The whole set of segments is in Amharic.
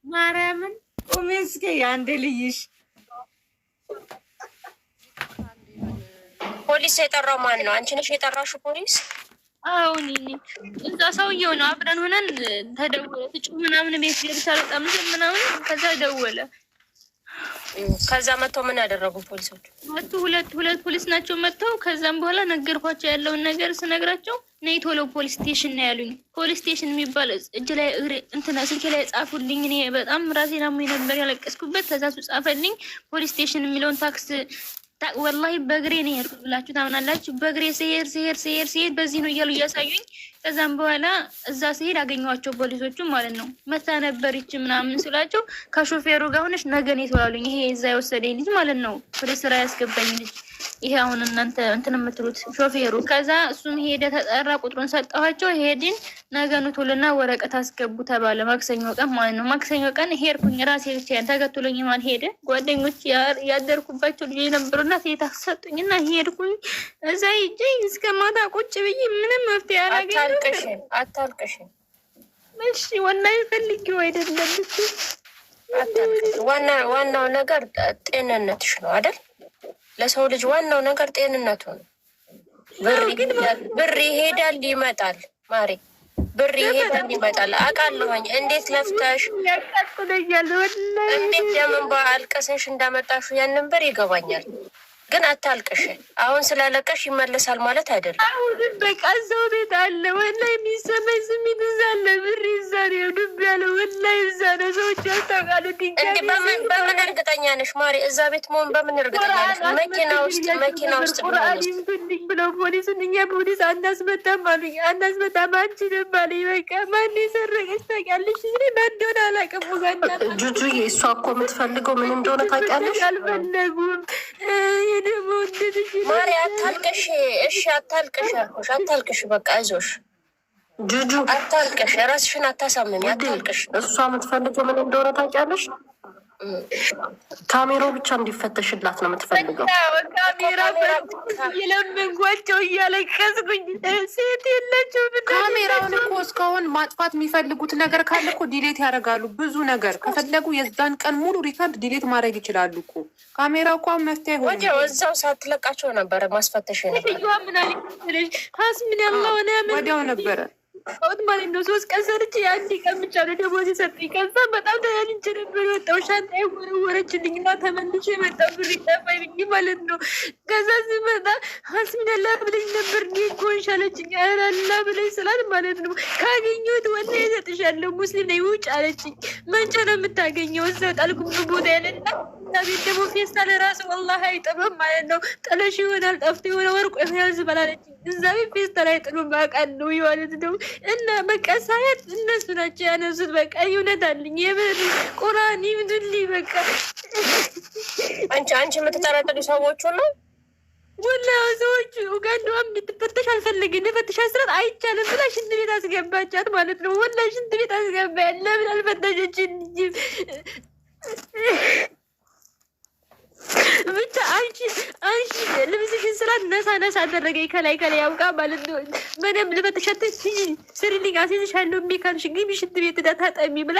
ማርያምን ቁሚ እስኪ አንዴ ልይሽ። ፖሊስ የጠራው ማን ነው? አንቺ ነሽ የጠራሽው ፖሊስ? አሁን እዛ ሰውዬው ነው። አብረን ሆነን ተደወለ። ትጩ ምናምን ቤት ገብታ በጣም ምናምን ከዛ ደወለ። ከዛ መጥተው ምን ያደረጉ ፖሊሶች መጡ። ሁለት ፖሊስ ናቸው መጥተው። ከዛም በኋላ ነገርኳቸው ያለውን ነገር ስነግራቸው ነይ ቶሎ ፖሊስ ስቴሽን ነው ያሉኝ። ፖሊስ ስቴሽን የሚባል እጅ ላይ እንትና ስልኬ ላይ ጻፉልኝ። እኔ በጣም ራሴን አሞኝ ነበር ያለቀስኩበት። ከዛ ሱ ጻፈልኝ ፖሊስ ስቴሽን የሚለውን ታክስ ወላሂ በእግሬ ነው የሄድኩት ብላችሁ ታምናላችሁ? በእግሬ ስሄድ በዚህ ነው እያሉ እያሳዩኝ። ከዛም በኋላ እዛ ስሄድ አገኘኋቸው ፖሊሶቹ ማለት ነው። መታ ነበር ይች ምናምን ስላቸው ከሾፌሩ ጋር ሆነች ነገ ነው የተባሉኝ። ይሄ እዛ የወሰደኝ ልጅ ማለት ነው፣ ወደ ስራ ያስገባኝ ልጅ ይሄ አሁን እናንተ እንትን የምትሉት ሾፌሩ። ከዛ እሱም ሄደ ተጠራ፣ ቁጥሩን ሰጠኋቸው። ሄድን ነገ ኑ ቶሎና ወረቀት አስገቡ ተባለ። ማክሰኞ ቀን ማለት ነው። ማክሰኞ ቀን ሄድኩኝ ራሴ ብቻዬን፣ ተከትሎኝ ማን ሄደ። ጓደኞች ያደርኩባቸው ልጆች ነበሩና ሴት ሰጡኝና ሄድኩኝ። እዛ ሂጄ እስከ ማታ ቁጭ ብዬ ምንም መፍትሄ አላገኘሁም። አታልቅሽ። እሺ ወላሂ ፈልጌው አይደለም። ዋናው ነገር ጤንነትሽ ነው አይደል? ለሰው ልጅ ዋናው ነገር ጤንነቱ ነው። ብር ይሄዳል ይመጣል፣ ማሬ ብር ይሄዳል ይመጣል። አውቃለሁኝ እንዴት ለፍተሽ እንዴት ደምን በአልቀሰሽ እንዳመጣሹ ያንን ብር ይገባኛል። ግን አታልቅሽ። አሁን ስላለቀሽ ይመለሳል ማለት አይደለም። አሁን በቃ እዛው ቤት አለ ወላሂ የሚሰማኝ ስሜት እዛ አለ። ብር እዛ ነው ዱብ ያለ ወላሂ እዛ ነው። ሰዎች ያስታውቃሉ። በምን እርግጠኛ ነሽ ማሪ? እዛ ቤት መሆን በምን እርግጠኛ ነሽ? መኪና ውስጥ ብለው ፖሊሱን እኛ ፖሊስ አናስመጣም አሉኝ። አናስመጣም አንችልም አለኝ። በቃ ማን የሰረቀች ታውቂያለሽ? ማን እንደሆነ አላውቅም። ጁጁዬ እሷ እኮ የምትፈልገው ምን እንደሆነ ታውቂያለሽ? አልፈለጉም ማሪ አታልቅሽ። እሺ አታልቅሽ አልኩሽ፣ አታልቅሽ። በቃ አይዞሽ ጁጁ አታልቅሽ። ራስሽን አታሳምሚ፣ አታልቅሽ። እሷ የምትፈልገው ምን እንደሆነ ታውቂያለሽ? ካሜራው ብቻ እንዲፈተሽላት ነው የምትፈልገው። ካሜራ የለመንኳቸው እያለቀስኩኝ ሴት የላቸው። ካሜራውን እኮ እስካሁን ማጥፋት የሚፈልጉት ነገር ካለ እኮ ዲሌት ያደርጋሉ። ብዙ ነገር ከፈለጉ የዛን ቀን ሙሉ ሪካርድ ዲሌት ማድረግ ይችላሉ እኮ። ካሜራው እኮ መፍትሄ ሆነ። ወዲያው እዛው ሳትለቃቸው ነበረ ማስፈተሽ ወዲያው ነበረ ወጥ ማለት ነው። 3 ቀን ሰርቼ አንድ ቀን ብቻ ነው ደሞዝ የሰጠኝ። ከዛ በጣም ተያንቼ ነበር የወጣው። ሻንጣዬ ወረወረችልኝ እና ተመልሼ የመጣው ብር ይጠፋኝ ብዬ ማለት ነው። ከዛ ሲመጣ ሀስሚነላ ብለኝ ነበር ጌኮንሽ አለችኝ። አላላ ብለኝ ስላት ማለት ነው ካገኘሁት ወላሂ እሰጥሻለሁ ሙስሊም ነኝ ውጭ አለችኝ። መንጫ ነው የምታገኘው እዛው ጣልኩት ቦታ ያለና ቤት ደግሞ ፌስታል ራሱ ወላሂ አይጥምም ማለት ነው። ጥለሽ ይሆናል ጠፍቶ የሆነ ወርቆ ያዝ በላለችኝ። እዛ ቤት ፌስታል አይጥሉም ባውቃለሁ ማለት ነው። እና በቃ ሳያት እነሱ ናቸው ያነሱት። በቃ እውነት አለኝ የምር ቁራን ይምዱልኝ። በቃ አንቺ የምትጠረጥሪ ሰዎቹ ነው ወላ ሰዎቹ ኡጋንዳዋ እንድትፈተሽ አልፈልግም። ልፈትሽ ስራት አይቻልም ብላ ሽንት ቤት አስገባቻት ማለት ነው። ወላ ሽንት ቤት አስገባ ያለ ምን አልፈተሸችን ብቻ አንቺ ልብስሽን ስራት ነሳ አደረገኝ። ከላይ ያውቃ ማለት ነው። በደንብ ልፈትሻት ስሪልኝ አስይዝሻለሁ የሚካልሽ ግቢ ሽንት ቤት ታጠቢ ብላ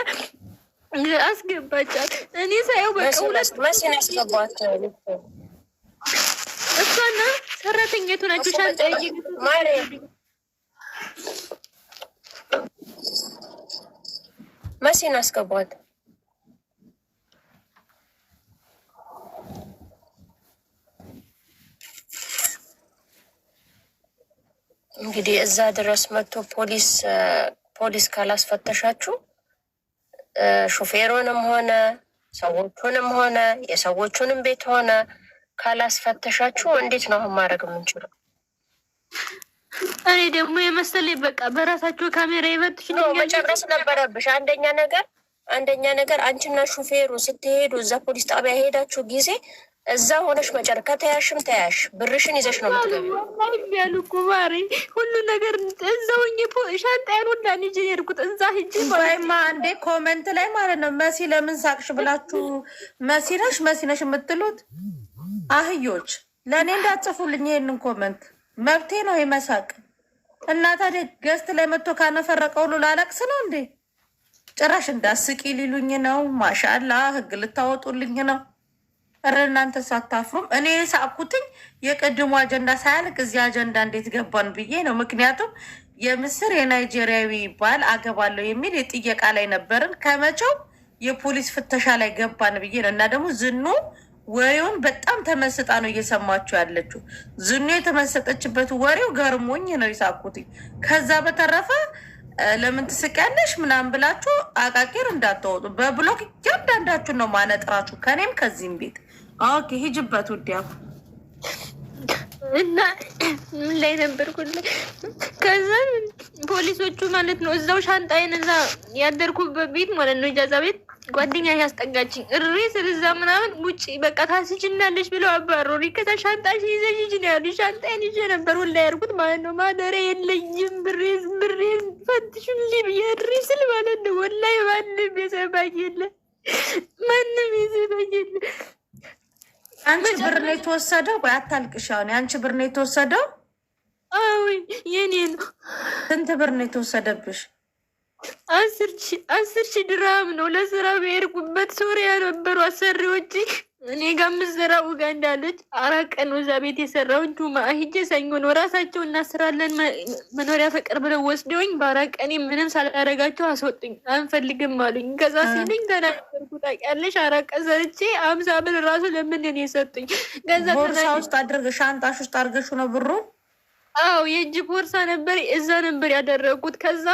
አስገባቻት። እኔ ሳየው በቃ መሲን ያስገባት እሷና ሰራተኛቱ ናቸው። ሻንጣ መሲን አስገባት። እንግዲህ እዛ ድረስ መጥቶ ፖሊስ ካላስፈተሻችሁ ሹፌሩንም ሆነ ሰዎቹንም ሆነ የሰዎቹንም ቤት ሆነ ካላስፈተሻችሁ እንዴት ነው አሁን ማድረግ የምንችለው? እኔ ደግሞ የመሰለኝ በቃ በራሳቸው ካሜራ ይፈትሽ ነው መጨረስ ነበረብሽ። አንደኛ ነገር አንቺና ሹፌሩ ስትሄዱ እዛ ፖሊስ ጣቢያ ሄዳችሁ ጊዜ እዛ ሆነሽ መጨረስ ከተያሽም ተያሽ ብርሽን ይዘሽ ነው የምትገቢው። ያሉ እኮ ማሪ ሁሉ ነገር እዛው ሻንጣዬን ሁላ ልጅ ሄድኩት እዛ ሂጅ ወይማ አንዴ ኮመንት ላይ ማለት ነው መሲ ለምን ሳቅሽ ብላችሁ መሲ ነሽ የምትሉት አህዮች ለእኔ እንዳትጽፉልኝ ይሄንን ኮመንት መብቴ ነው የመሳቅ እና ታዲያ ገስት ላይ መጥቶ ካነፈረቀው ሁሉ ላለቅስ ነው እንዴ? ጭራሽ እንዳስቂ ሊሉኝ ነው። ማሻላ ህግ ልታወጡልኝ ነው። እረ እናንተ ሳታፍሩም። እኔ የሳቅኩትኝ የቅድሙ አጀንዳ ሳያልቅ እዚህ አጀንዳ እንዴት ገባን ብዬ ነው። ምክንያቱም የምስር የናይጄሪያዊ ባል አገባለሁ የሚል የጥየቃ ላይ ነበርን። ከመቼው የፖሊስ ፍተሻ ላይ ገባን ብዬ ነው። እና ደግሞ ዝኑ ወሬውን በጣም ተመስጣ ነው እየሰማችሁ ያለችው። ዝኑ የተመሰጠችበት ወሬው ገርሞኝ ነው የሳቅኩትኝ። ከዛ በተረፈ ለምን ትስቂያለሽ ምናምን ብላችሁ አቃቂር እንዳታወጡ። በብሎክ እያንዳንዳችሁን ነው ማነጥራችሁ፣ ከኔም ከዚህም ቤት። ኦኬ ሂጅበት ውዲያ። እና ምን ላይ ነበርኩ? ከዛ ፖሊሶቹ ማለት ነው እዛው ሻንጣዬን እዛ ያደርኩበት ቤት ማለት ነው ኢጃዛ ቤት ጓደኛ ያስጠጋችኝ እሪ ስለዛ ምናምን ውጭ በቃ ታስችናለች ብለው አባሮሪ። ከዛ ሻንጣሽ ይዘሽ ሂጂ ነው ያሉኝ። ሻንጣዬን ይዤ ነበር ሁላ ያርኩት ማለት ነው። ማደሪያ የለኝም ብሬን ፈትሹልኝ ብዬ እሪ ስል ማለት ነው። ወላሂ ማንም የሰማኝ የለ፣ ማንም የሰማኝ የለ። አንቺ ብር ነው የተወሰደው? ቆይ አታልቅሽ። አሁን የአንቺ ብር ነው የተወሰደው? አዎ የኔ ነው። ስንት ብር ነው የተወሰደብሽ? 10,000 ድርሃም ነው። ለስራ በሄድኩበት ሶሪያ ነበሩ አሰሪዎች። እኔ ጋር ምዘራ ኡጋንዳ አለች። 4 ቀን እዛ ቤት የሰራው ጁማ ሂጄ ሰኞ ነው ራሳቸው እናስራለን መኖሪያ ፈቅር ብለው ወስደውኝ በ4 ቀን ምንም ሳላደርጋቸው አስወጡኝ። አንፈልግም አሉኝ። ከዛ ሲልኝ ተናገርኩ። ታውቂያለሽ 4 ቀን ሰርቼ 50 ብር ራሱ ለምን ነው የሰጡኝ? ከዛ ቦርሳ ውስጥ አድርገሽ ሻንጣሽ ውስጥ አድርገሽ ነው ብሩ? አዎ የእጅ ቦርሳ ነበር፣ እዛ ነበር ያደረጉት። ከዛ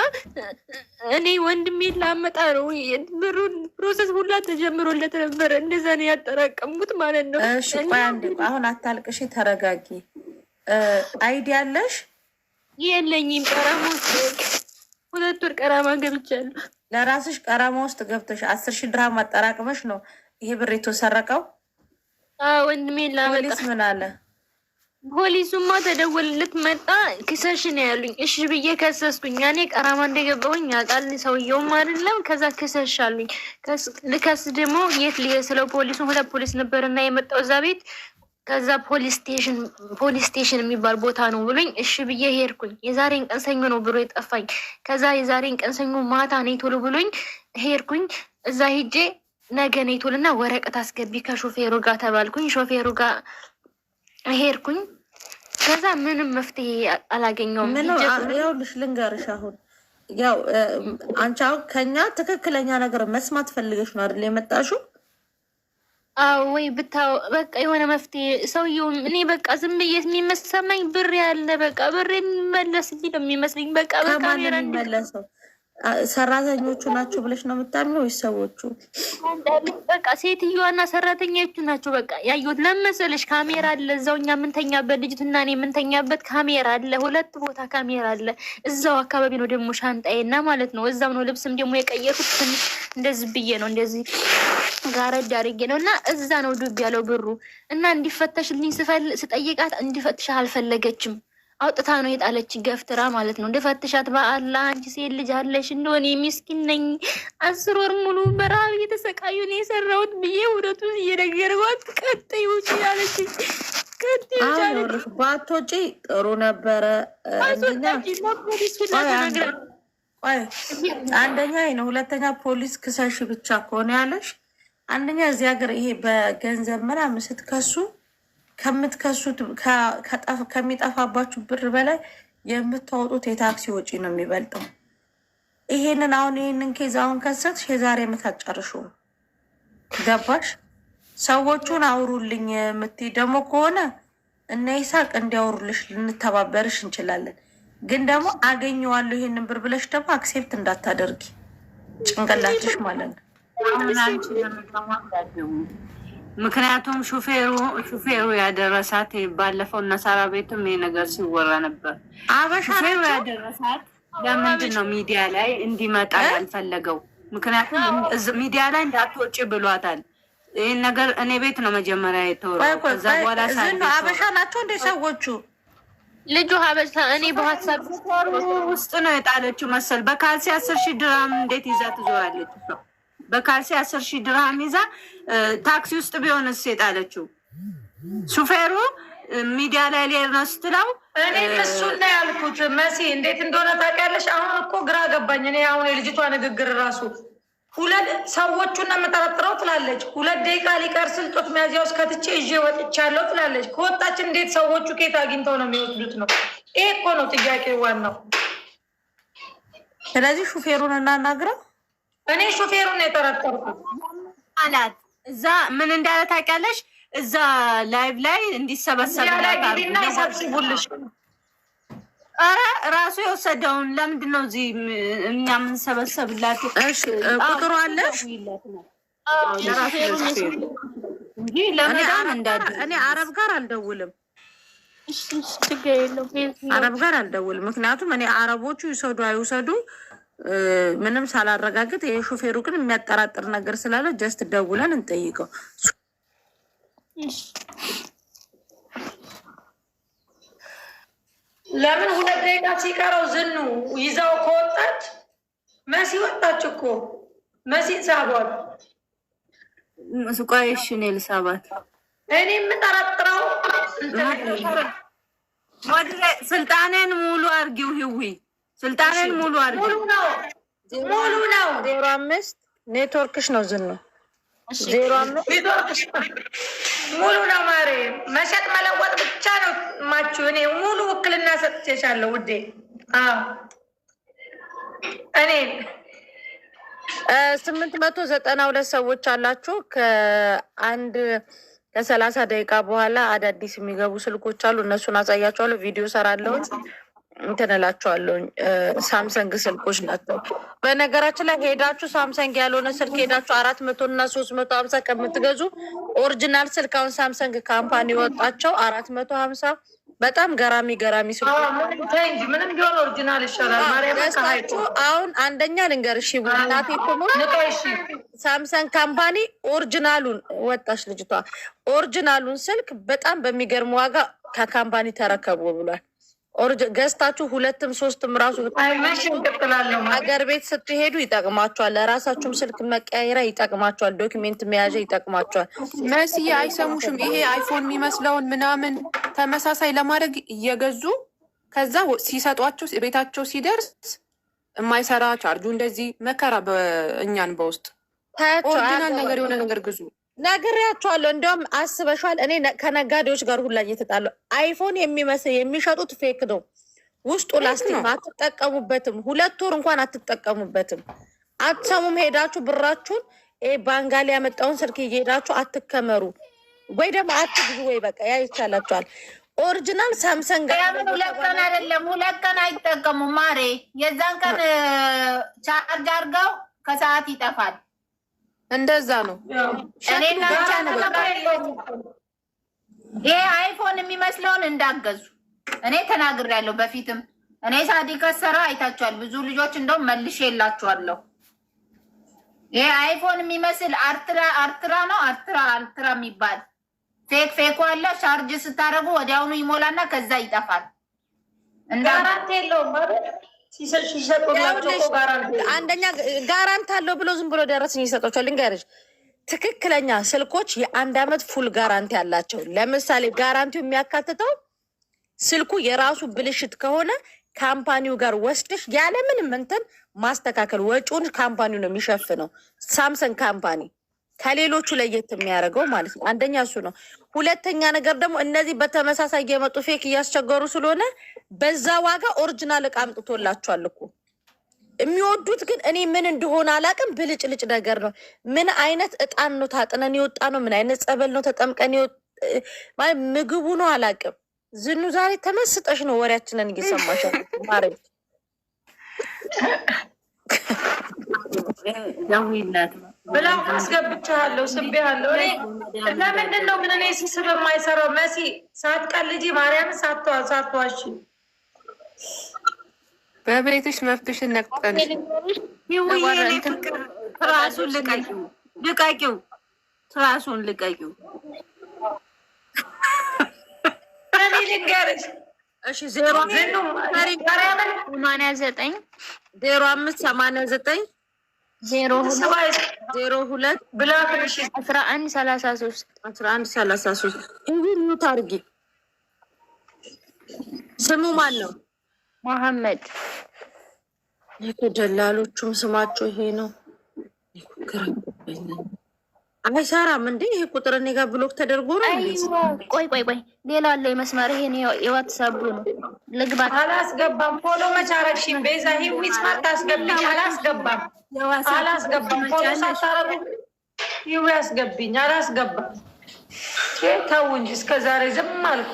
እኔ ወንድሜን ላመጣ ነው ብሩን ፕሮሰስ ሁላ ተጀምሮለት ነበር። እንደዛ ነው ያጠራቀምኩት ማለት ነው። እሺ ቆይ አንዴ፣ አሁን አታልቅሽ፣ ተረጋጊ። አይዲ አለሽ? የለኝም። ቀራማ ውስጥ 2 ወር ቀራማ ገብቻለሁ። ለራስሽ ቀራማ ውስጥ ገብተሽ 10,000 ድርሃም አጠራቅመሽ ነው ይሄ ብር የተሰረቀው? አዎ ወንድሜን ላመጣ። ፖሊስ ምን አለ? ፖሊሱማ ተደወልለት መጣ። ክሰሽ ነው ያሉኝ። እሺ ብዬ ከሰስኩኝ። ያኔ ቀራማ እንደገባሁኝ ያውቃል ሰውየውም አይደለም። ከዛ ክሰሽ አሉኝ። ልከስ ደግሞ የት ስለው ፖሊሱ 2 ፖሊስ ነበርና የመጣው እዛ ቤት። ከዛ ፖሊስ ስቴሽን የሚባል ቦታ ነው ብሎኝ እሺ ብዬ ሄድኩኝ። የዛሬን ቀን ሰኞ ነው ብሎ የጠፋኝ። ከዛ የዛሬን ቀን ሰኞ ማታ ነይ ቶሎ ብሎኝ ሄድኩኝ። እዛ ሄጄ ነገ ነይ ቶሎና ወረቀት አስገቢ ከሾፌሩ ጋር ተባልኩኝ። ሾፌሩ ጋር ሄድኩኝ። ከዛ ምንም መፍትሄ አላገኘውም። ይኸውልሽ ልንገርሽ፣ አሁን ያው አንቺ አሁን ከኛ ትክክለኛ ነገር መስማት ፈልገሽ ነው አይደል የመጣሽው? አዎ ወይ በቃ የሆነ መፍትሄ ሰውየው እኔ በቃ ዝም ብዬ የሚመሰማኝ ብር ያለ በቃ ብር የሚመለስ ነው የሚመስለኝ። በቃ ከማን የሚመለሰው? ሰራተኞቹ ናቸው ብለሽ ነው የምታምነው ወይስ ሰዎቹ? በቃ ሴትዮዋና ሰራተኞቹ ናቸው። በቃ ያየሁት ለመሰለሽ ካሜራ አለ እዛው እኛ የምንተኛበት ልጅቱና እኔ የምንተኛበት ካሜራ አለ። 2 ቦታ ካሜራ አለ። እዛው አካባቢ ነው ደግሞ ሻንጣዬና ማለት ነው። እዛው ነው ልብስም ደግሞ የቀየርኩት። ትንሽ እንደዚህ ብዬ ነው እንደዚህ ጋረድ አድርጌ ነው እና እዛ ነው ዱብ ያለው ብሩ እና እንዲፈተሽልኝ ስጠይቃት እንዲፈትሽ አልፈለገችም። አውጥታ ነው የጣለች ገፍትራ ማለት ነው። እንደፈትሻት በአላህ አንቺ ሴት ልጅ አለሽ እንደሆነ ሚስኪን ነኝ 10 ወር ሙሉ በረሃብ እየተሰቃዩ ነው የሰራሁት ብዬ እውነቱ እየነገርኳት ቀጥይ ውጪ ያለች። ባትወጪ ጥሩ ነበረ። አንደኛ ነው፣ ሁለተኛ ፖሊስ ክሰሽ ብቻ ከሆነ ያለሽ። አንደኛ እዚህ ሀገር ይሄ በገንዘብ ምናምን ስትከሱ ከምትከሱት ከሚጠፋባችሁ ብር በላይ የምታወጡት የታክሲ ወጪ ነው የሚበልጠው። ይሄንን ኬዝ አሁን ከሰትሽ የዛሬ ዓመት አትጨርሺውም። ገባሽ? ሰዎቹን አውሩልኝ የምትይ ደግሞ ከሆነ እነ ይሳቅ እንዲያወሩልሽ ልንተባበርሽ እንችላለን። ግን ደግሞ አገኘዋለሁ ይሄንን ብር ብለሽ ደግሞ አክሴፕት እንዳታደርጊ ጭንቅላትሽ ማለት ነው። ምክንያቱም ሹፌሩ ያደረሳት ባለፈው እና ሳራ ቤትም ይሄ ነገር ሲወራ ነበር። ሹፌሩ ያደረሳት ለምንድን ነው ሚዲያ ላይ እንዲመጣ ያልፈለገው? ምክንያቱም ሚዲያ ላይ እንዳትወጪ ብሏታል። ይህን ነገር እኔ ቤት ነው መጀመሪያ የተወራው። ከዛ በኋላ አበሻ ናቸው እንደ ሰዎቹ ልጁ ሀበሻ እኔ በሀሳብ ውስጥ ነው የጣለችው መሰል። በካልሲ 10,000 ድርሃም እንዴት ይዛ ትዞራለች? በካልሲ 10,000 ድርሃም ይዛ ታክሲ ውስጥ ቢሆንስ የጣለችው? ሹፌሩ ሚዲያ ላይ ሊሄድ ነው ስትለው እኔም እሱን ነው ያልኩት። መሲ እንዴት እንደሆነ ታውቂያለሽ? አሁን እኮ ግራ ገባኝ። እኔ አሁን የልጅቷ ንግግር ራሱ ሰዎቹን የምጠረጥረው ትላለች። 2 ደቂቃ ሊቀር ስል ጡት መያዣ ውስጥ ከትቼ ይዤ ወጥቻለሁ ትላለች። ከወጣች እንዴት ሰዎቹ ከየት አግኝተው ነው የሚወስዱት ነው? ይሄ እኮ ነው ጥያቄ ዋናው። ስለዚህ ሹፌሩን እናናግረው። እኔ ሹፌሩን የጠረጠርኩት አላት። እዛ ምን እንዳለ ታውቂያለሽ? እዛ ላይቭ ላይ እንዲሰበሰብ ሰብስቡልሽ። ኧረ ራሱ የወሰደውን ለምንድን ነው እዚህ እኛ የምንሰበሰብላት? ቁጥሩ አለሽ? እኔ አረብ ጋር አልደውልም፣ አረብ ጋር አልደውልም። ምክንያቱም እኔ አረቦቹ ይውሰዱ አይውሰዱ ምንም ሳላረጋግጥ፣ የሾፌሩ ግን የሚያጠራጥር ነገር ስላለ ጀስት ደውለን እንጠይቀው። ለምን 2 ደቂቃ ሲቀረው ዝኑ ይዛው ከወጣች መሲ ወጣች እኮ መሲን ሳቧት። ቆይሽ እኔ ልሳባት። እኔ የምጠረጥረው ስልጣኔን ሙሉ አርጊው። ህዊ ስልጣኔን ሙሉ አርጊው። ሙሉ ነው 05 ኔትወርክሽ ነው ዝኑ 05 ሙሉ ነው ማሬ። መሸጥ መለወጥ ብቻ ነው ማችሁ። እኔ ሙሉ ውክልና ሰጥቼሻለሁ ውዴ። እኔ 892 ሰዎች አላችሁ። ከ30 ደቂቃ በኋላ አዳዲስ የሚገቡ ስልኮች አሉ። እነሱን አሳያቸዋለሁ። ቪዲዮ ሰራለሁ እንትን እላቸዋለሁኝ። ሳምሰንግ ስልኮች ናቸው። በነገራችን ላይ ሄዳችሁ ሳምሰንግ ያልሆነ ስልክ ሄዳችሁ 400 እና 350 ከምትገዙ ኦሪጂናል ስልክ አሁን ሳምሰንግ ካምፓኒ ወጣቸው 450 በጣም ገራሚ ስልኮች ምንም ቢሆን ኦሪጂናል ይሻላል። ገዝታችሁ አሁን አንደኛ ልንገርሽ እናቴ ኮሞ ሳምሰንግ ካምፓኒ ኦሪጂናሉን ወጣች ልጅቷ። ኦሪጂናሉን ስልክ በጣም በሚገርም ዋጋ ከካምፓኒ ተረከቡ ብሏል። ገዝታችሁ 2ም 3ም ራሱ ሀገር ቤት ስትሄዱ ይጠቅማቸዋል። ለራሳችሁም ስልክ መቀያየሪያ ይጠቅማቸዋል። ዶክሜንት መያዣ ይጠቅማቸዋል። መስዬ አይሰሙሽም? ይሄ አይፎን የሚመስለውን ምናምን ተመሳሳይ ለማድረግ እየገዙ ከዛ ሲሰጧቸው ቤታቸው ሲደርስ የማይሰራ ቻርጁ እንደዚህ መከራ በእኛን በውስጥ ኦሪጂናል ነገር የሆነ ነገር ግዙ ነግሬያቸዋለሁ። እንዲያውም አስበሻል። እኔ ከነጋዴዎች ጋር ሁላ እየተጣለው አይፎን የሚመስል የሚሸጡት ፌክ ነው። ውስጡ ላስቲክ አትጠቀሙበትም። 2 ወር እንኳን አትጠቀሙበትም። አትሰሙም። ሄዳችሁ ብራችሁን ባንጋሊ ያመጣውን ስልክ እየሄዳችሁ አትከመሩ፣ ወይ ደግሞ አትግዙ፣ ወይ በቃ ያ ይቻላችኋል። ኦሪጂናል ሳምሰንግ 2 ቀን አይደለም 2 ቀን አይጠቀሙም ማሬ። የዛን ቀን ቻርጅ አድርገው ከሰዓት ይጠፋል። እንደዛ ነው። ይሄ አይፎን የሚመስለውን እንዳገዙ እኔ ተናግሬያለሁ በፊትም። እኔ ሳዲ ከሰራ አይታችኋል። ብዙ ልጆች እንደውም መልሼ የላችኋለሁ። ይሄ አይፎን የሚመስል አርትራ ነው አልትራ የሚባል ፌክ አለ። ቻርጅ ስታደርጉ ወዲያውኑ ይሞላና ከዛ ይጠፋል። ጋራንቲ የለውም ማለት አንደኛ ጋራንት አለው ብሎ ዝም ብሎ ደረስኝ ይሰጧቸዋል። ልንገርሽ ትክክለኛ ስልኮች የ1 ዓመት ፉል ጋራንቲ አላቸው። ለምሳሌ ጋራንቲው የሚያካትተው ስልኩ የራሱ ብልሽት ከሆነ ካምፓኒው ጋር ወስደሽ ያለምንም እንትን ማስተካከል፣ ወጪውን ካምፓኒው ነው የሚሸፍነው። ሳምሰንግ ካምፓኒ ከሌሎቹ ለየት የሚያደርገው ማለት ነው። አንደኛ እሱ ነው። ሁለተኛ ነገር ደግሞ እነዚህ በተመሳሳይ የመጡ ፌክ እያስቸገሩ ስለሆነ በዛ ዋጋ ኦሪጂናል እቃ አምጥቶላቸዋል እኮ። የሚወዱት ግን እኔ ምን እንደሆነ አላውቅም፣ ብልጭልጭ ነገር ነው። ምን አይነት እጣን ነው ታጥነን የወጣ ነው? ምን አይነት ጸበል ነው ተጠምቀን ማለት ምግቡ ነው አላውቅም። ዝኑ ዛሬ ተመስጠሽ ነው ወሬያችንን እየሰማሽ ማረግ ደውይላት ብላ አስገብቻለሁ። ስቤያለሁ። ለምንድን ነው ግን እኔ ሲስብ የማይሰራው? መሲ ሳትቀልጂ ማርያም ሳትዋሺ በቤትሽ መፍትሽን ነቅጠንሽ ትራሱን ልቀቂው፣ ትራሱን ልቀቂው። እኔ ልንገርሽ እሺ 0589 02 ብላክሽ 1133 1133 እንጂ ሚውት አድርጊ። ስሙ ማን ነው? መሐመድ። ደላሎቹም ስማቸው ይሄ ነው። አይሰራም እንዴ ይሄ ቁጥር እኔ ጋር ብሎክ ተደርጎ ነው። ቆይ ሌላ አለ መስመር። ይሄ የዋትሳፕ ነው። ልግባት። አላስገባም። ፎሎ መቻረሽ ቤዛ ሂዊት ማርታ አስገብኝ። አላስገባም። ፎሎ ሳታረጉ ይው ያስገብኝ። አላስገባም። ተው እንጂ እስከ ዛሬ ዝም አልኩ።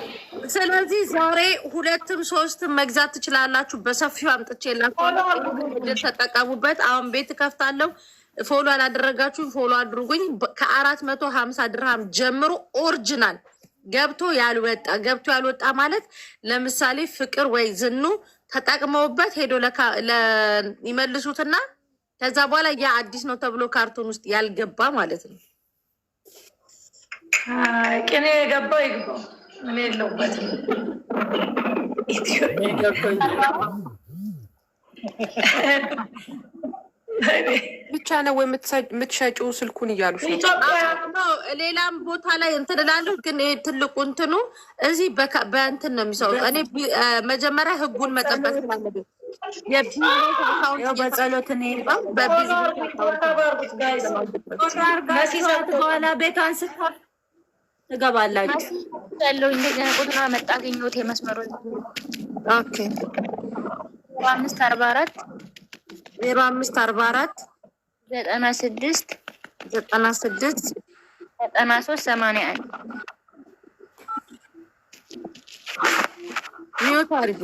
ስለዚህ ዛሬ 2ም 3ም መግዛት ትችላላችሁ። በሰፊው አምጥቼላችሁ ተጠቀሙበት። አሁን ቤት ከፍታለሁ። ፎሎ አላደረጋችሁ ፎሎ አድርጉኝ። ከ450 ድርሃም ጀምሮ ኦሪጂናል ገብቶ ያልወጣ ማለት ለምሳሌ ፍቅር ወይ ዝኑ ተጠቅመውበት ሄዶ ይመልሱትና ከዛ በኋላ ያ አዲስ ነው ተብሎ ካርቶን ውስጥ ያልገባ ማለት ነው። ቅኔ የገባው ይግባው። ምን የለውበትም። ብቻ ነው የምትሸጪው ስልኩን እያሉሽ ነው። ሌላም ቦታ ላይ እንትን እላለሁ፣ ግን ይሄ ትልቁ እንትኑ እዚህ በእንትን ነው የሚሰሩት። እኔ መጀመሪያ ህጉን መጠበቅ ስላለብኝ በጸሎት በኋላ ቤቷን ስታፍ ትገባላችሁ ያለው እንደገና ቁጥር መጣ አገኘሁት። የመስመሩ ኦኬ 0544 0544 96 93 81 ሚዩት አድርጌ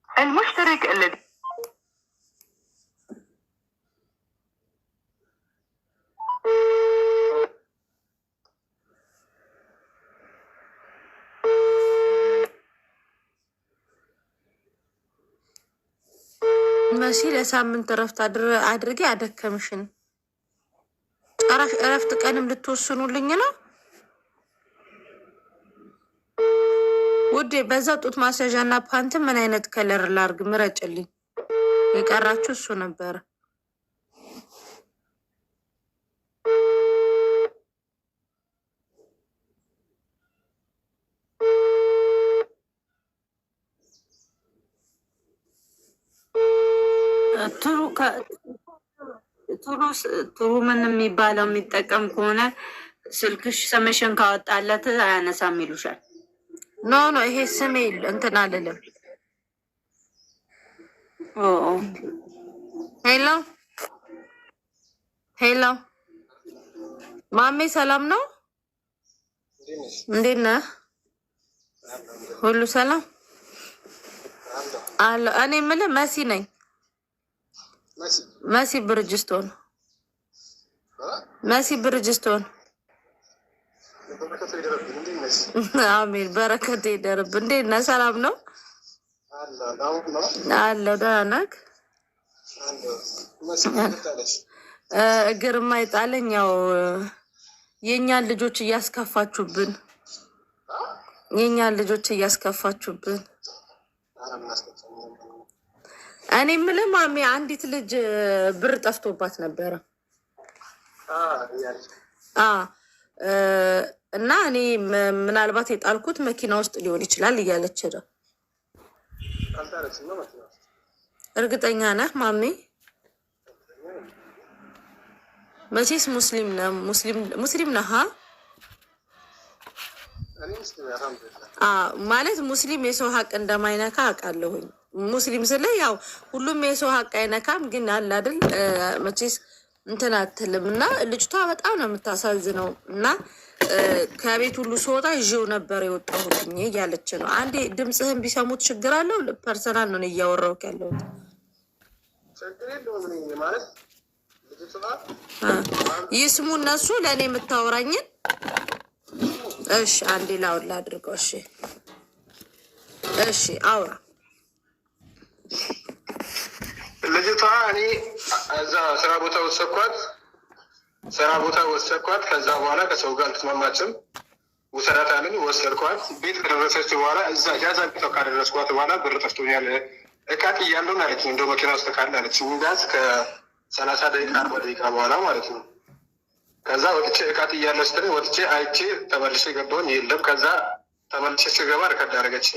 المشترك الذي መሲ ለሳምንት እረፍት አድርጌ አደከምሽን። ጭራሽ እረፍት ቀንም ልትወስኑልኝ ነው ውዴ። በዛ ጡት ማስያዣ እና ፓንት ምን አይነት ከለር ላርግ? ምረጭልኝ። የቀራችሁ እሱ ነበረ። ጥሩ ምን የሚባለው የሚጠቀም ከሆነ ስልክሽ ስምሽን ካወጣለት አያነሳም ይሉሻል። ኖ ይሄ ስሜ እንትን አልልም። ሄሎ ማሜ ሰላም ነው? እንዴት ነህ? ሁሉ ሰላም አለ። እኔ የምልህ መሲ ነኝ። መሲ ብርጅስቶን አሜን። በረከት ይደርብ። እንዴት ነህ? ሰላም ነው አለው። ደህና ነህ? እግርማ ይጣለኝ። ያው የእኛን ልጆች እያስከፋችሁብን። እኔ የምልህ ማሜ አንዲት ልጅ ብር ጠፍቶባት ነበረ እና እኔ ምናልባት የጣልኩት መኪና ውስጥ ሊሆን ይችላል እያለች ነው። እርግጠኛ ነህ ማሜ? መቼስ ሙስሊም ነህ ማለት ሙስሊም የሰው ሀቅ እንደማይነካ አውቃለሁኝ። ሙስሊም ስለ ያው ሁሉም የሰው ሀቅ አይነካም፣ ግን አለ አይደል መቼስ እንትን አትልም። እና ልጅቷ በጣም ነው የምታሳዝነው። እና ከቤት ሁሉ ስወጣ ይዤው ነበር የወጣሁትኝ እያለች ነው። አንዴ ድምፅህን ቢሰሙት ችግር አለው? ፐርሰናል ነው እያወራሁት ያለሁት። ይስሙ እነሱ ለእኔ የምታወራኝን። እሺ አንዴ ላውላ አድርገው። እሺ እሺ አውራ። ልጅቷ እኔ እዛ ስራ ቦታ ወሰድኳት። ከዛ በኋላ ከሰው ጋር አልተስማማችም። ውሰዳት አለኝ፣ ወሰድኳት። ቤት ከደረሰች በኋላ እዛ ጃዛ ቤቷ ካደረስኳት በኋላ ብር ጠፍቶኛል እቃ ጥያለሁ አለች። እንደው መኪና ውስጥ ካለ አለች። ቢያንስ ከ30 ደቂቃ 40 ደቂቃ በኋላ ማለት ነው። ከዛ ወጥቼ እቃ ጥያለሁ ስትለኝ ወጥቼ አይቼ ተመልሼ ገባሁኝ። የለም። ከዛ ተመልሼ ስገባ ርከድ አደረገች።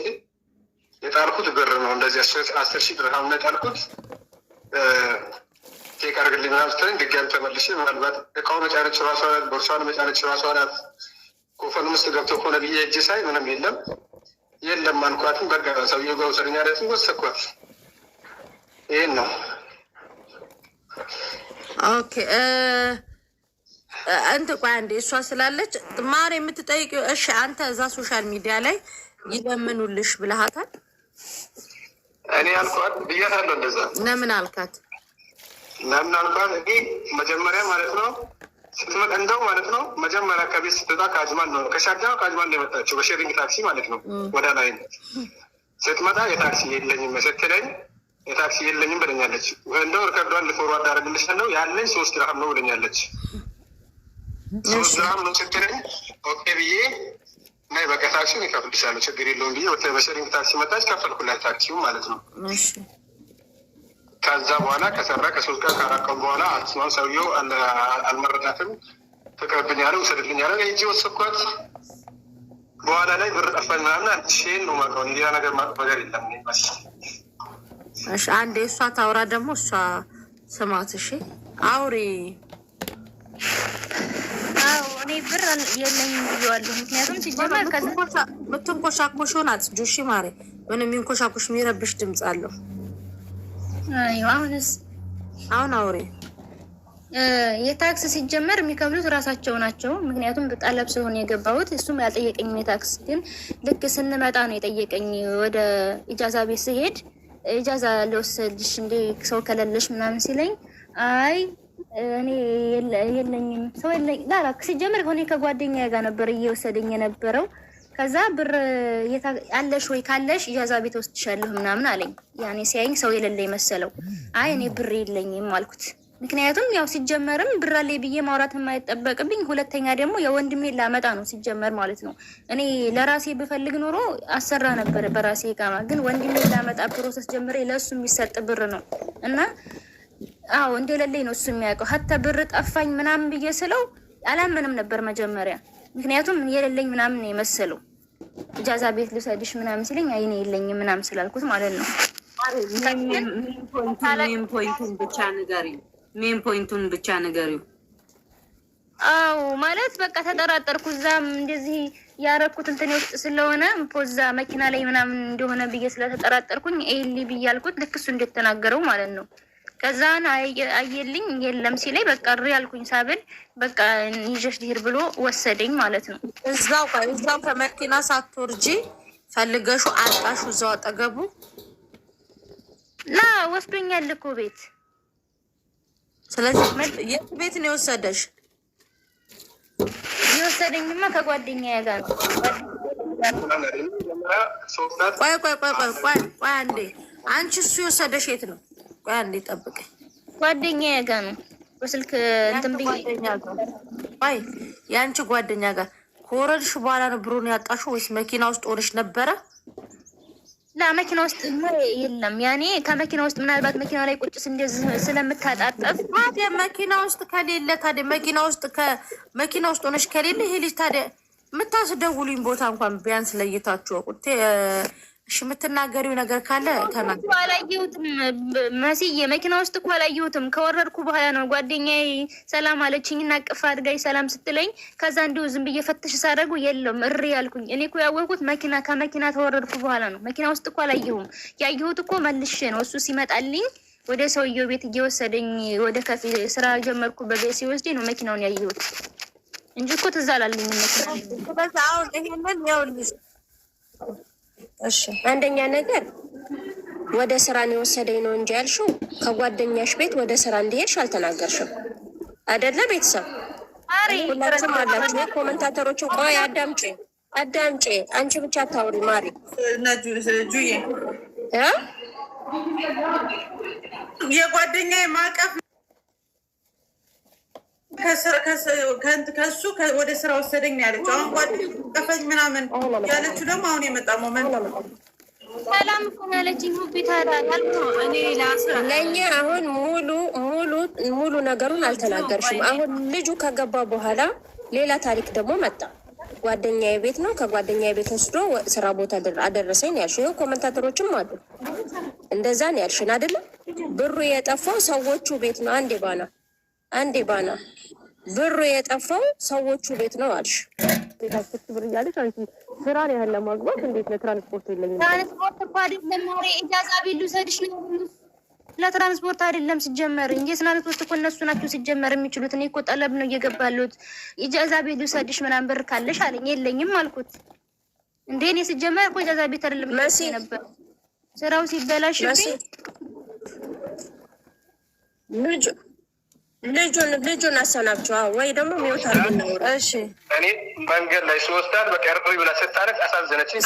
የጣልኩት ብር ነው እንደዚህ 10,000 ድርሃም ነው የጣልኩት። ቼክ አድርግልኝ ምናምን ስትለኝ ድጋሚ ተመልሼ ምናልባት እቃው መጫነች ራሷ ናት፣ ቦርሳዋን መጫነች ራሷ ናት። ኮፈን ውስጥ ገብቶ ከሆነ ብዬ እጅ ሳይ ምንም የለም አልኳትም። በቃ ሰውዬው ጋር ውሰደኝ አለችኝ፣ ወሰድኳት። ይሄን ነው። ኦኬ አንተ ቆይ አንዴ እሷ ስላለች ማር የምትጠይቂው። እሺ አንተ እዛ ሶሻል ሚዲያ ላይ ይለምኑልሽ ብለሃታል? እኔ አልኳት ብያታለሁ። እንደዛ ለምን አልካት? ለምን አልኳት? እኔ መጀመሪያ ማለት ነው ስትመጣ እንደው ማለት ነው መጀመሪያ ከቤት ስትወጣ ከአጅማን ነው ከአጅማን ነው የመጣችው በሼሪንግ ታክሲ ማለት ነው። ወደ ላይ ስትመጣ የታክሲ የለኝም ስትለኝ የታክሲ የለኝም ብለኛለች። እንደው ርከዷን ልፎርዋርድ አደረግልሻለሁ ያለኝ 3 ድርሃም ነው ብለኛለች። 3 ድርሃም ነው ስትለኝ ኦኬ ብዬ ናይ በቃ ታክሲውን ይከፍልሻለሁ ችግር የለውም ብዬ በሼሪንግ ታክሲ መጣች። ከፈልኩላት ታክሲው ማለት ነው። ከዛ በኋላ ከሰራ ከ3 ቀን ከ4 ቀን በኋላ አስማን ሰውየው አልመረጣትም። ፍቅርብኝ ያለ ውሰድልኝ ያለ እጅ ወሰድኳት። በኋላ ላይ ብር ጠፋኝ ምናምን አንሽን ነው ማቀው ሌላ ነገር ነገር የለም። እሺ አንዴ እሷ ታውራ ደግሞ እሷ ስማት። እሺ አውሪ። አዎ እኔ ብር የለኝም ብዬዋለሁ። ምክንያቱም ሲጀመር ምትንኮሻኮሽ ናት ጆሺ ማሬ። ምንም የሚንኮሻኮሽ የሚረብሽ ድምፅ አለው። አሁን አውሬ የታክስ ሲጀመር የሚከፍሉት ራሳቸው ናቸው። ምክንያቱም በጣለብ ስለሆነ የገባሁት እሱም ያልጠየቀኝ የታክስ ግን ልክ ስንመጣ ነው የጠየቀኝ። ወደ ኢጃዛ ቤት ስሄድ ኢጃዛ ልወሰድሽ እንደ ሰው ከሌለሽ ምናምን ሲለኝ አይ እኔ የለኝም ሰው የለኝ ላላክ ሲጀመር ሆኔ ከጓደኛ ጋር ነበር እየወሰደኝ የነበረው። ከዛ ብር አለሽ ወይ ካለሽ ኢጃዛ ቤት ወስድሻለሁ ምናምን አለኝ። ያኔ ሲያይኝ ሰው የሌለ መሰለው። አይ እኔ ብር የለኝም አልኩት። ምክንያቱም ያው ሲጀመርም ብር አለ ብዬ ማውራት የማይጠበቅብኝ፣ ሁለተኛ ደግሞ የወንድሜ ላመጣ ነው ሲጀመር ማለት ነው። እኔ ለራሴ ብፈልግ ኖሮ አሰራ ነበር በራሴ ቃማ፣ ግን ወንድሜ ላመጣ ፕሮሰስ ጀምሬ ለሱ የሚሰጥ ብር ነው እና አዎ እንደሌለኝ ነው እሱ የሚያውቀው። ሀታ ብር ጠፋኝ ምናምን ብዬ ስለው አላመንም ነበር መጀመሪያ። ምክንያቱም የሌለኝ ምናምን ነው የመሰለው። ኢጃዛ ቤት ልውሰድሽ ምናምን ሲለኝ አይ እኔ የለኝም ምናምን ስላልኩት ማለት ነው። ሜን ፖይንቱን ብቻ ንገሪው። አዎ ማለት በቃ ተጠራጠርኩ። እዛም እንደዚህ ያረኩት እንትን ውስጥ ስለሆነ ፖዛ መኪና ላይ ምናምን እንደሆነ ብዬ ስለተጠራጠርኩኝ ኤሊ ብዬ አልኩት። ልክ እሱ እንደተናገረው ማለት ነው። ከዛን አየልኝ የለም ሲለኝ በቃ እሪ ያልኩኝ ሳብል በቃ ይዤሽ ልሄድ ብሎ ወሰደኝ ማለት ነው። እዛው ከመኪና ሳትወርጂ ፈልገሹ አጣሹ እዛው አጠገቡ ላ ወስዶኛል እኮ ቤት። ስለዚህ የት ቤት ነው የወሰደሽ? የወሰደኝማ ከጓደኛዬ ጋር ነው። ቆይ አንዴ አንቺ እሱ የወሰደሽ የት ነው? ቆይ አንዴ ጠብቀኝ። ጓደኛዬ ጋር ነው በስልክ እንትን ብዬ። ቆይ የአንቺ ጓደኛ ጋር ከወረድሽ በኋላ ነው ብሩን ያጣሽው ወይስ መኪና ውስጥ ሆነሽ ነበረ? ላ መኪና ውስጥ የለም። ያኔ ከመኪና ውስጥ ምናልባት መኪና ላይ ቁጭ ስለምታጣጠፍ ታዲያ መኪና ውስጥ ከሌለ ታዲያ መኪና ውስጥ ሆነሽ ከሌለ ይሄ ልጅ ታዲያ የምታስደውሉኝ ቦታ እንኳን ቢያንስ ለይታችሁ ወቁት። እሺ የምትናገሪው ነገር ካለ ተናገሪ። አላየሁትም መስዬ መኪና ውስጥ እኮ አላየሁትም። ከወረድኩ በኋላ ነው ጓደኛዬ ሰላም አለችኝ እና ቅፍ አድርጋኝ ሰላም ስትለኝ ከዛ እንዲሁ ዝም ብዬ ፈትሽ ሳደርጉ የለም እሪ ያልኩኝ። እኔ እኮ ያወቅሁት ከመኪና ተወረድኩ በኋላ ነው። መኪና ውስጥ እኮ አላየሁም። ያየሁት እኮ መልሼ ነው እሱ ሲመጣልኝ ወደ ሰውየው ቤት እየወሰደኝ ወደ ከፊ ስራ ጀመርኩ በቤት ሲወስደኝ ነው መኪናውን ያየሁት እንጂ እኮ ትዝ አላለኝም መኪና። በዛ አሁን ይሄንን ያውልሽ። እሺ አንደኛ ነገር ወደ ስራን የወሰደኝ ነው እንጂ ያልሽው ከጓደኛሽ ቤት ወደ ስራ እንዲሄድሽ አልተናገርሽም አይደለ? ቤተሰብ ሁላችሁም አላችሁ ኮመንታተሮች። ቆይ አዳምጪ። አንቺ ብቻ አታውሪ ማሪ። ጁዬ የጓደኛዬ ማቀፍ ከሱ ወደ ስራ ወሰደኝ ነው ያለችው። አሁን ጓደኛ ቀፈኝ ምናምን ያለችው ደግሞ አሁን የመጣ ሞመንት ሰላም እኮ ነው ያለችኝ። ለእኛ አሁን ሙሉ ነገሩን አልተናገርሽም። አሁን ልጁ ከገባ በኋላ ሌላ ታሪክ ደግሞ መጣ። ጓደኛዬ ቤት ነው፣ ከጓደኛዬ ቤት ወስዶ ስራ ቦታ አደረሰኝ ነው ያልሽው። ይኸው ኮመንታተሮችም አሉ እንደዛ ነው ያልሽን አይደለም? ብሩ የጠፋው ሰዎቹ ቤት ነው። አንዴ ባና ብሩ የጠፋው ሰዎቹ ቤት ነው አልሽ። ቤታችሁ ብር እያለች ስራ ነው ያለ ማግባት እንዴት ለትራንስፖርት የለኝም። ትራንስፖርት እኮ አይደለም ማሬ፣ ኢጃዛ ቤት ልውሰድሽ ነው። ለትራንስፖርት አይደለም ሲጀመር እንጂ ትራንስፖርት እኮ እነሱ ናቸው ሲጀመር የሚችሉት። እኔ እኮ ጠለብ ነው እየገባሉት። ኢጃዛ ቤት ልውሰድሽ ምናምን ብር ካለሽ አለኝ። የለኝም አልኩት። እንዴ እኔ ሲጀመር እኮ ኢጃዛ ቤት አይደለም ነበር ስራው ሲበላሽብኝ ልጁን አሰናብቸው ወይ ደግሞ ሚወታል ነው። እሺ እኔ መንገድ ላይ ስወስዳት በቃ እርፍ ብላ ስታረቅ አሳዘነችኝ።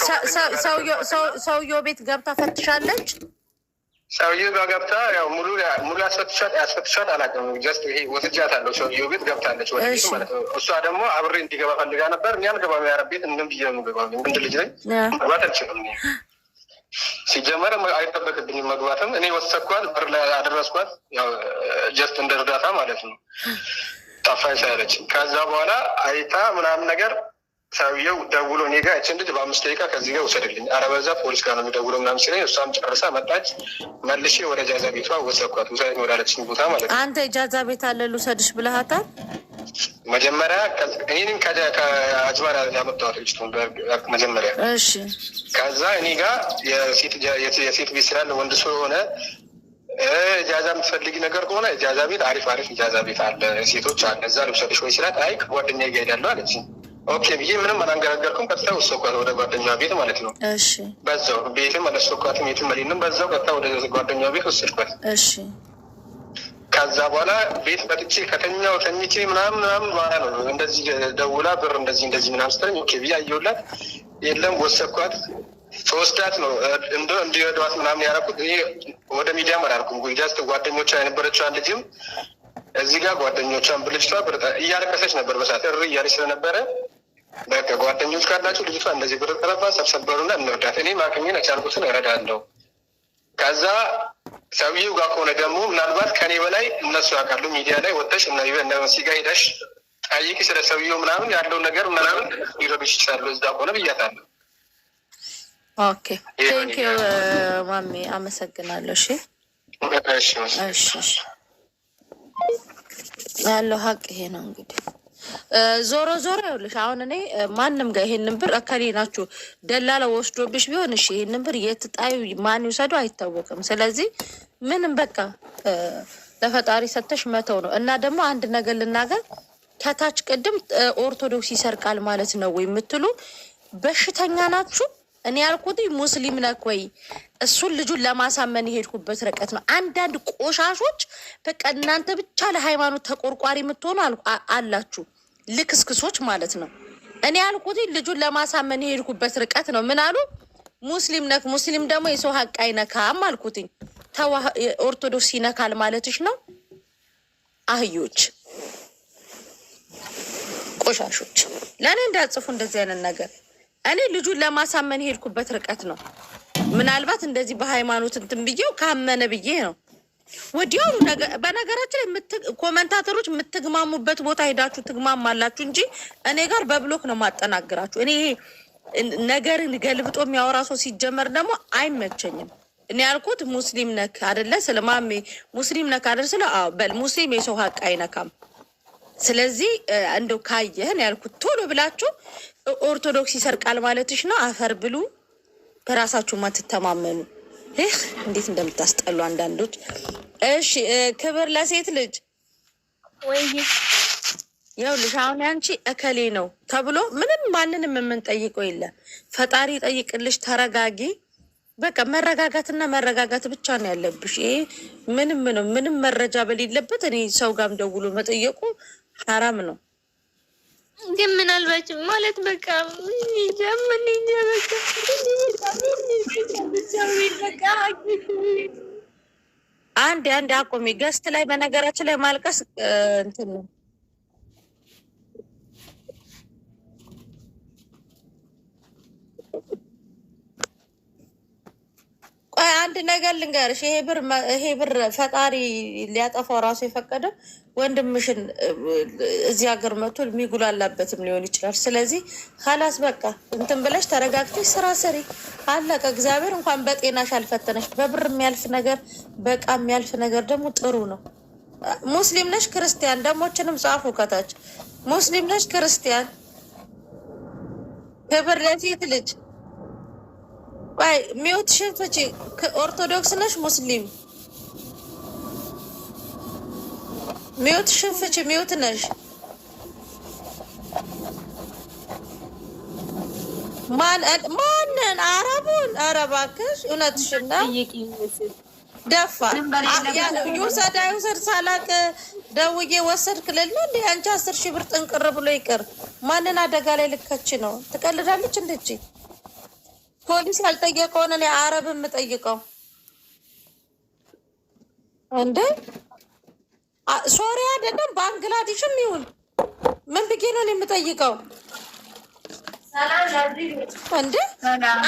ሰውየው ቤት ገብታ ፈትሻለች። ሰውየው ጋር ገብታ ያው ሙሉ ያስፈትሻት አላውቅም። ጀስት ይሄ ወስጃታለሁ። ሰውየው ቤት ገብታለች ወደ ቤት ማለት ነው። እሷ ደግሞ አብሬ እንዲገባ ፈልጋ ነበር። እኔ አልገባም። ያረብ ቤት ምን ብዬ ነው የምገባው? ወንድ ልጅ ነኝ፣ መግባት አልችልም። ሲጀመር አይጠበቅብኝም መግባትም። እኔ ወሰድኳት፣ በር ላይ አደረስኳት። ያው ጀስት እንደ እርዳታ ማለት ነው። ጠፋኝ ሳይለች ከዛ በኋላ አይታ ምናምን ነገር ሰውየው ደውሎ እኔ ጋር እችን ልጅ በ5 ደቂቃ ከዚህ ጋር ውሰድልኝ፣ አረበዛ ፖሊስ ጋር ነው የሚደውለው ምናምን ሲለኝ እሷም ጨርሳ መጣች። መልሼ ወደ ጃዛ ቤቷ ወሰድኳት፣ ውሰድ ወዳለችኝ ቦታ ማለት ነው። አንተ ጃዛ ቤት አለ ልውሰድሽ ብለሃታል? መጀመሪያ እኔንም ከአጅማር ያመጣኋት ልጅቱን መጀመሪያ። እሺ ከዛ እኔ ጋር የሴት ቤት ስላለ ወንድ ስለሆነ እጃዛ የምትፈልጊ ነገር ከሆነ እጃዛ ቤት አሪፍ እጃዛ ቤት አለ፣ ሴቶች አለ፣ እዛ ልውሰድሽ ወይ ስላት አይ ከጓደኛዬ ጋር እሄዳለሁ አለች። ኦኬ ብዬ ምንም አላንገራገርኩም። ቀጥታ ወሰድኳት ወደ ጓደኛ ቤት ማለት ነው። እሺ በዛው ቤትም አላስወኳትም፣ የትም መሊንም በዛው ቀጥታ ወደ ጓደኛ ቤት ወሰድኳት። እሺ ከዛ በኋላ ቤት መጥቼ ከተኛው ተኝቼ ምናምን በኋላ ነው እንደዚህ ደውላ ብር እንደዚህ ምናምን ስትለኝ ኦኬ ብዬ አየሁላት። የለም ወሰድኳት። ተወስዳት ነው እንዲረዷት ምናምን ያደረኩት። እኔ ወደ ሚዲያ አላልኩም። ጃስት ጓደኞቿ የነበረችዋን ልጅም እዚህ ጋር ጓደኞቿን ብልጅቷ እያለቀሰች ነበር በሰዓት እሪ እያለች ስለነበረ በቃ ጓደኞች ካላችሁ ልጅቷ እንደዚህ ብር ጠረባ ሰብሰበሩና እንርዳት፣ እኔ ማክሜን የቻልኩትን እረዳለሁ። ከዛ ሰውዬው ጋር ከሆነ ደግሞ ምናልባት ከኔ በላይ እነሱ ያውቃሉ። ሚዲያ ላይ ወጥተሽ ሲጋ ሄደሽ ጠይቂ ስለ ሰውዬው ምናምን ያለውን ነገር ምናምን ሊረዱሽ ይችላሉ። እዛ ከሆነ ብያታለሁ። ኦኬ ቴንኪዩ ማሚ አመሰግናለሁ። እሺ ያለው ሀቅ ይሄ ነው እንግዲህ። ዞሮ ይኸውልሽ አሁን እኔ ማንም ጋር ይሄንን ብር እከሌ ናችሁ ደላላ ወስዶብሽ ቢሆን እሺ፣ ይሄንን ብር የት ጣዩ ማን ይውሰዱ አይታወቅም። ስለዚህ ምንም በቃ ለፈጣሪ ሰተሽ መተው ነው። እና ደግሞ አንድ ነገር ልናገር፣ ከታች ቅድም ኦርቶዶክስ ይሰርቃል ማለት ነው ወይ የምትሉ በሽተኛ ናችሁ። እኔ ያልኩት ሙስሊም ነክ ወይ እሱን ልጁን ለማሳመን የሄድኩበት ርቀት ነው። አንዳንድ ቆሻሾች በቃ እናንተ ብቻ ለሃይማኖት ተቆርቋሪ የምትሆኑ አላችሁ፣ ልክስክሶች ማለት ነው። እኔ ያልኩት ልጁን ለማሳመን የሄድኩበት ርቀት ነው። ምን አሉ? ሙስሊም ነክ፣ ሙስሊም ደግሞ የሰው ሀቅ አይነካም አልኩትኝ። ኦርቶዶክስ ይነካል ማለትሽ ነው? አህዮች፣ ቆሻሾች ለእኔ እንዳጽፉ እንደዚህ አይነት ነገር። እኔ ልጁን ለማሳመን የሄድኩበት ርቀት ነው። ምናልባት እንደዚህ በሃይማኖት እንትን ብዬው ካመነ ብዬ ነው። ወዲያው በነገራችን ላይ ኮመንታተሮች የምትግማሙበት ቦታ ሄዳችሁ ትግማማላችሁ እንጂ እኔ ጋር በብሎክ ነው ማጠናግራችሁ። እኔ ነገርን ገልብጦ የሚያወራ ሰው ሲጀመር ደግሞ አይመቸኝም። እኔ ያልኩት ሙስሊም ነክ አይደለ? ስለማሜ ሙስሊም ነክ አይደል? ስለ በል ሙስሊም የሰው ሀቅ አይነካም። ስለዚህ እንደው ካየህን ያልኩት ቶሎ ብላችሁ ኦርቶዶክስ ይሰርቃል ማለትሽ ነው። አፈር ብሉ። በራሳችሁ ማትተማመኑ እንዴት እንደምታስጠሉ አንዳንዶች። እሺ ክብር ለሴት ልጅ ወይ ይኸውልሽ፣ አሁን ያንቺ እከሌ ነው ተብሎ ምንም ማንንም የምንጠይቀው የለም። ፈጣሪ ጠይቅልሽ። ተረጋጊ። በቃ መረጋጋትና መረጋጋት ብቻ ነው ያለብሽ። ይሄ ምንም መረጃ በሌለበት እኔ ሰው ጋርም ደውሎ መጠየቁ ሐራም ነው። ግን ምናልባት ማለት በቃ አንድ አቆሚ። ገስት ላይ በነገራችን ላይ ማልቀስ እንትን ነው። ቆይ አንድ ነገር ልንገርሽ። ይሄ ብር ፈጣሪ ሊያጠፋው ራሱ የፈቀደ ወንድምሽን እዚህ ሀገር መጥቶ የሚጉላላበትም ሊሆን ይችላል። ስለዚህ ካላስ በቃ እንትን ብለሽ ተረጋግተሽ ስራ ስሪ፣ አለቀ። እግዚአብሔር እንኳን በጤናሽ አልፈተነሽ። በብር የሚያልፍ ነገር በቃ የሚያልፍ ነገር ደግሞ ጥሩ ነው። ሙስሊም ነሽ ክርስቲያን፣ ደሞችንም ጻፉ ከታች። ሙስሊም ነሽ ክርስቲያን፣ ክብር ለሴት ልጅ። ቆይ ሚውት ሽንፍቺ። ኦርቶዶክስ ነሽ ሙስሊም? ሚውት ሽንፍቺ። ሚውት ነሽ? ማንን? አረቡን? ኧረ እባክሽ እውነትሽን ነው። ደፋ ይውሰድ አይውሰድ ሳላቅ ደውዬ ወሰድክ ልል ነው እንዴ? አንቺ 10,000 ብር ጥንቅር ብሎ ይቅር። ማንን አደጋ ላይ ልከች ነው? ትቀልዳለች እንደቺ። ፖሊስ ያልጠየቀውን እኔ አረብ የምጠይቀው እንዴ? ሶሪያ አይደለም ባንግላዴሽም ይሁን ምን ብዬ ነው የምጠይቀው እንዴ?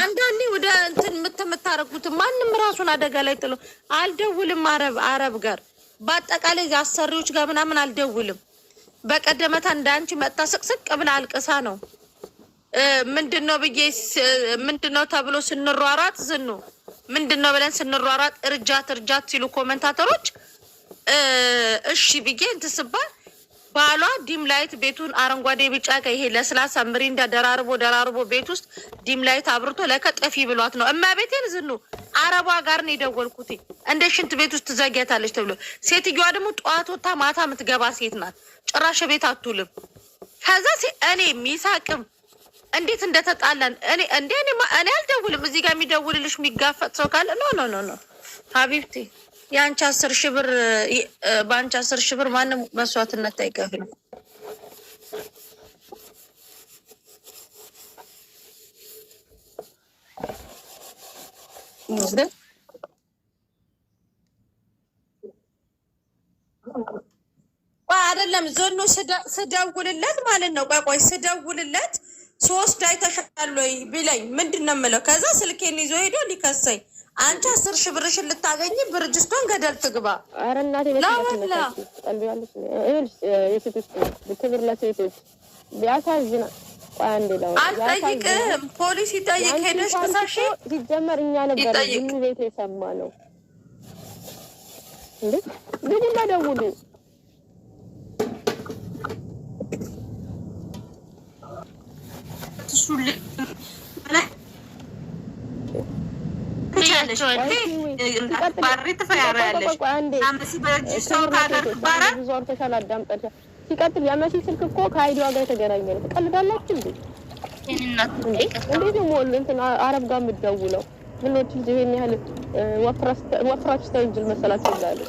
አንዳንዴ ወደ እንትን የምታረጉት ማንም ራሱን አደጋ ላይ ጥሎ አልደውልም። አረብ ጋር በአጠቃላይ አሰሪዎች ጋር ምናምን አልደውልም። በቀደመታ እንዳንቺ መጣ ስቅስቅ ብላ አልቅሳ ነው ምንድነው ብዬ ምንድነው ተብሎ ስንሯሯጥ ዝኑ ምንድነው ብለን ስንሯሯጥ እርጃት ሲሉ ኮሜንታተሮች እሺ ብዬ እንትስባል ባሏ ዲም ላይት ቤቱን አረንጓዴ ቢጫ ቀይ ይሄ ለስላሳ ምሪንዳ ደራርቦ ቤት ውስጥ ዲም ላይት አብርቶ ለከጠፊ ብሏት ነው እማቤቴን ዝኑ አረቧ ጋር ነው የደወልኩት። እንደ ሽንት ቤት ውስጥ ዘግያታለች ተብሎ ሴትዮዋ ደግሞ ጠዋት ወጣ ማታ የምትገባ ሴት ናት። ጭራሽ ቤት አትውልም። ከዛ እኔ ሚሳቅም እንዴት እንደተጣላን እኔ አልደውልም። እዚህ ጋር የሚደውልልሽ የሚጋፈጥ ሰው ካለ ኖ ሀቢብቲ የአንቺ 10,000 ብር በአንቺ 10,000 ብር ማንም መስዋዕትነት አይከፍልም። አይደለም ዞኑ ስደውልለት ማለት ነው። ቆይ ስደውልለት 3 አይተሻል ወይ ቢለኝ ምንድን ነው የምለው? ከዛ ስልኬን ይዞ ሄዶ ሊከሰኝ አንቺ 10,000 ብርሽን ልታገኝ ብርጅስቶን ገደል ትግባ። ኧረ እናቴ ክብር ለሴቶች ቢያሳዝና አልጠይቅም። ፖሊስ ይጠይቅ ሄደሽ ተሳሽ ሲጀመር እኛ ነበር ግን ቤት የሰማ ነው እንዴ? ግድና ደውሉ ሱል ሲቀጥል የመሲ ስልክ እኮ ከአይዲዋ ጋር የተገናኘ ነው። ትቀልዳላችሁ እንዴ? እንዴት ነው እንትን አረብ ጋር የምትደውለው? ምኖች ይሄን ያህል ወፍራች ተንጅል መሰላችሁ ይላሉ።